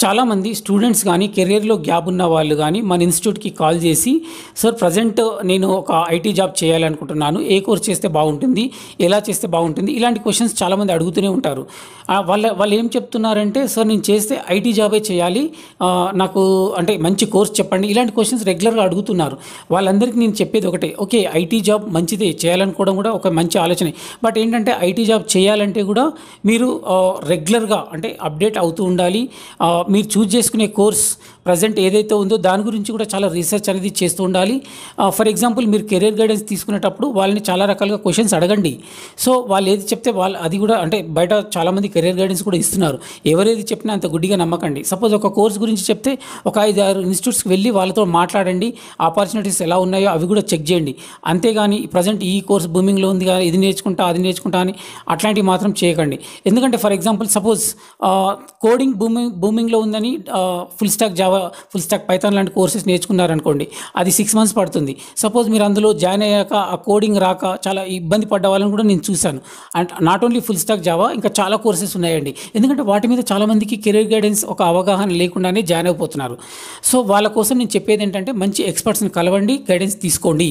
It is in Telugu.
చాలామంది స్టూడెంట్స్ కానీ కెరియర్లో గ్యాప్ ఉన్న వాళ్ళు కానీ మన ఇన్స్టిట్యూట్కి కాల్ చేసి సార్ ప్రజెంట్ నేను ఒక ఐటీ జాబ్ చేయాలనుకుంటున్నాను, ఏ కోర్స్ చేస్తే బాగుంటుంది, ఎలా చేస్తే బాగుంటుంది, ఇలాంటి క్వశ్చన్స్ చాలామంది అడుగుతూనే ఉంటారు. వాళ్ళు ఏం చెప్తున్నారంటే సార్ నేను చేస్తే ఐటీ జాబే చేయాలి, నాకు అంటే మంచి కోర్స్ చెప్పండి, ఇలాంటి క్వశ్చన్స్ రెగ్యులర్గా అడుగుతున్నారు. వాళ్ళందరికీ నేను చెప్పేది ఒకటే, ఓకే ఐటీ జాబ్ మంచిదే, చేయాలనుకోవడం కూడా ఒక మంచి ఆలోచనే. బట్ ఏంటంటే ఐటీ జాబ్ చేయాలంటే కూడా మీరు రెగ్యులర్గా అంటే అప్డేట్ అవుతూ ఉండాలి. మీరు చూజ్ చేసుకునే కోర్స్ ప్రజెంట్ ఏదైతే ఉందో దాని గురించి కూడా చాలా రీసెర్చ్ అనేది చేస్తూ ఉండాలి. ఫర్ ఎగ్జాంపుల్ మీరు కెరీర్ గైడెన్స్ తీసుకునేటప్పుడు వాళ్ళని చాలా రకాలుగా క్వశ్చన్స్ అడగండి. సో వాళ్ళు ఏది చెప్తే వాళ్ళు అది కూడా అంటే బయట చాలామంది కెరీర్ గైడెన్స్ కూడా ఇస్తున్నారు, ఎవరేది చెప్పినా అంత గుడ్డిగా నమ్మకండి. సపోజ్ ఒక కోర్స్ గురించి చెప్తే ఒక 5-6 ఇన్స్టిట్యూట్స్కి వెళ్ళి వాళ్ళతో మాట్లాడండి, ఆపర్చునిటీస్ ఎలా ఉన్నాయో అవి కూడా చెక్ చేయండి. అంతేగాని ప్రజెంట్ ఈ కోర్స్ బూమింగ్లో ఉంది కానీ ఇది నేర్చుకుంటా అది నేర్చుకుంటా అని అట్లాంటివి మాత్రం చేయకండి. ఎందుకంటే ఫర్ ఎగ్జాంపుల్ సపోజ్ కోడింగ్ బూమింగ్లో ఉందని full stock Java, full stack Python లాంటి కోర్సెస్ నేర్చుకున్నారనుకోండి, అది 6 months పడుతుంది. సపోజ్ మీరు అందులో జాయిన్ అయ్యాక ఆ కోడింగ్ రాక చాలా ఇబ్బంది పడ్డ వాళ్ళని కూడా నేను చూశాను. And not only full stock Java, ఇంకా చాలా కోర్సెస్ ఉన్నాయండి. ఎందుకంటే వాటి మీద చాలామందికి కెరీర్ గైడెన్స్ ఒక అవగాహన లేకుండానే జాయిన్ అయిపోతున్నారు. సో వాళ్ళ కోసం నేను చెప్పేది ఏంటంటే మంచి ఎక్స్పర్ట్స్ని కలవండి, గైడెన్స్ తీసుకోండి.